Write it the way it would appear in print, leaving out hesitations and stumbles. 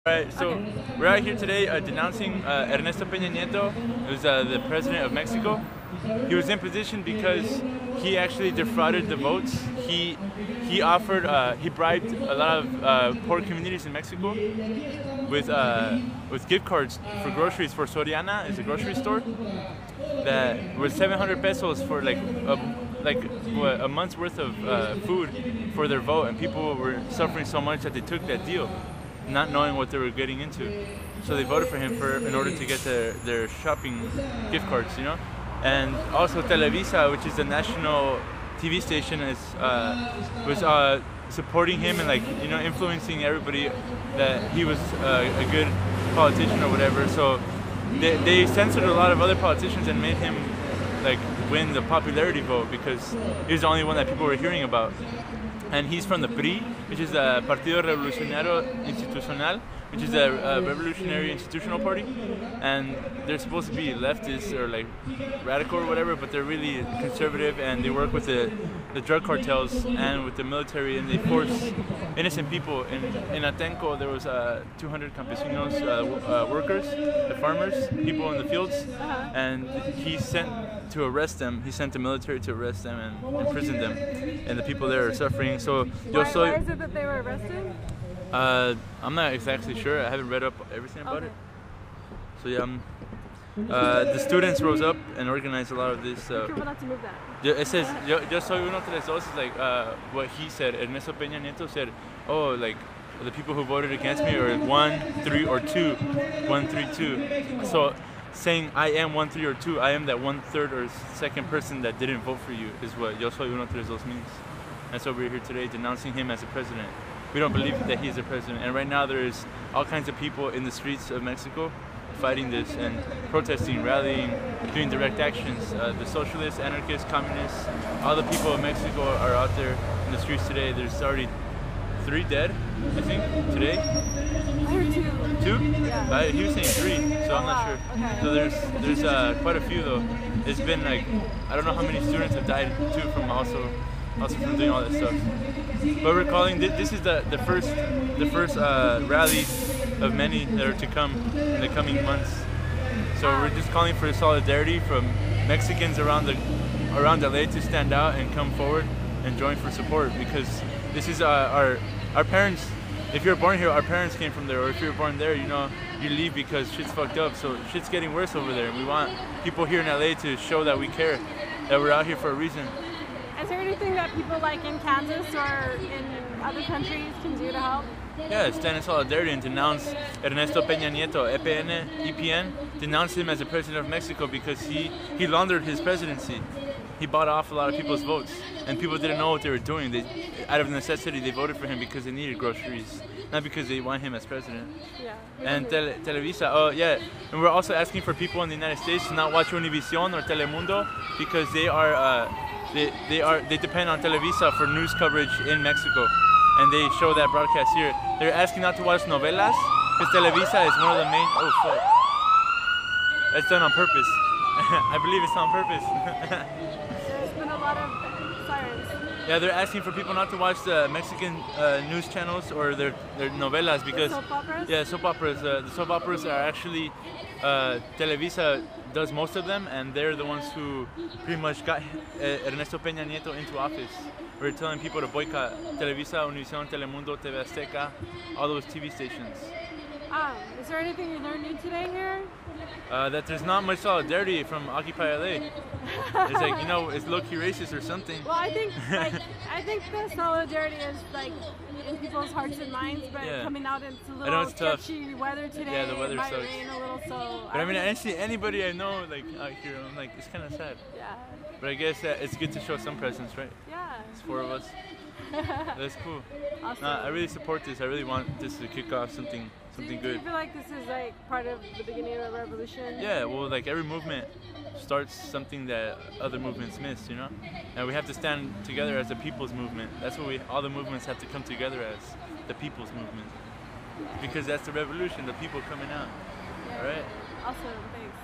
Alright, so we're out here today denouncing Ernesto Peña Nieto, who's the president of Mexico. He was in position because he actually defrauded the votes. He bribed a lot of poor communities in Mexico with gift cards for groceries for Soriana, is a grocery store, that was 700 pesos for like a month's worth of food for their vote, and people were suffering so much that they took that deal, not knowing what they were getting into. So they voted for him in order to get their shopping gift cards, you know? And also Televisa, which is the national TV station, was supporting him and, like, you know, influencing everybody that he was a good politician or whatever. So they censored a lot of other politicians and made him, like, win the popularity vote because he was the only one that people were hearing about. And he's from the PRI, which is the Partido Revolucionario Institucional, which is a revolutionary institutional party, and they're supposed to be leftist or like radical or whatever, but they're really conservative, and they work with the drug cartels and with the military, and they force innocent people. In Atenco, there was 200 campesinos, workers, the farmers, people in the fields, and he sent to arrest them. He sent the military to arrest them and imprison them, and the people there are suffering. So why is it that they were arrested? I'm not exactly sure. I haven't read up everything about it. So yeah, the students rose up and organized a lot of this. Careful not to move that. It says, yo soy uno de los dos, is like what he said. Ernesto Peña Nieto said, oh, like, the people who voted against me are 1, 3, or 2. 1, 3, 2. So saying I am 1, 3, or 2, I am that 1/3 or second person that didn't vote for you, is what yo soy uno de los dos means. And so we're here today denouncing him as a president. We don't believe that he's a president. And right now there's all kinds of people in the streets of Mexico fighting this and protesting, rallying, doing direct actions. The socialists, anarchists, communists, all the people of Mexico are out there in the streets today. There's already 3 dead, I think, today. I heard 2. 2? Yeah. He was saying 3, so I'm not sure. Okay. So there's quite a few though. It's been like, I don't know how many students have died too from also from doing all that stuff. But we're calling this is the first rally of many that are to come in the coming months. So we're just calling for solidarity from Mexicans around LA to stand out and come forward and join for support, because this is our parents. If you're born here, our parents came from there, or if you're born there, you know, you leave because shit's fucked up. So shit's getting worse over there, and we want people here in LA to show that we care, that we're out here for a reason. Is there anything that people like in Kansas or in other countries can do to help? Yeah, stand in solidarity and denounce Ernesto Peña Nieto, EPN, denounce him as the president of Mexico because he laundered his presidency. He bought off a lot of people's votes, and people didn't know what they were doing. Out of necessity, they voted for him because they needed groceries, not because they want him as president. Yeah. And Televisa, oh yeah, and we're also asking for people in the United States to not watch Univision or Telemundo because they depend on Televisa for news coverage in Mexico, and they show that broadcast here. They're asking not to watch novelas because Televisa is one of the main. Oh fuck! That's done on purpose. I believe it's on purpose. There's been a lot of sirens. Yeah, they're asking for people not to watch the Mexican news channels or their novelas because soap operas? Yeah, soap operas. The soap operas are actually Televisa does most of them, and they're the ones who pretty much got Ernesto Peña Nieto into office. We're telling people to boycott Televisa, Univision, Telemundo, TV Azteca, all those TV stations. Is there anything you learned new today here? That there's not much solidarity from Occupy LA. It's like, you know, it's low-key racist or something. Well, I think the solidarity is like in people's hearts and minds, but coming out into a little sketchy weather today. Yeah, the weather it might sucks. rain a little, so. But I mean, I didn't see anybody I know like out here. I'm like, it's kind of sad. Yeah. But I guess it's good to show some presence, right? Yeah. It's 4 of us. That's cool. Awesome. Nah, I really support this. I really want this to kick off something good. Do you feel like this is like part of the beginning of a revolution? Yeah, well, like every movement starts something that other movements missed, you know? And we have to stand together as a people's movement. That's what all the movements have to come together as, the people's movement. Because that's the revolution, the people coming out. Yeah. All right? Awesome, thanks.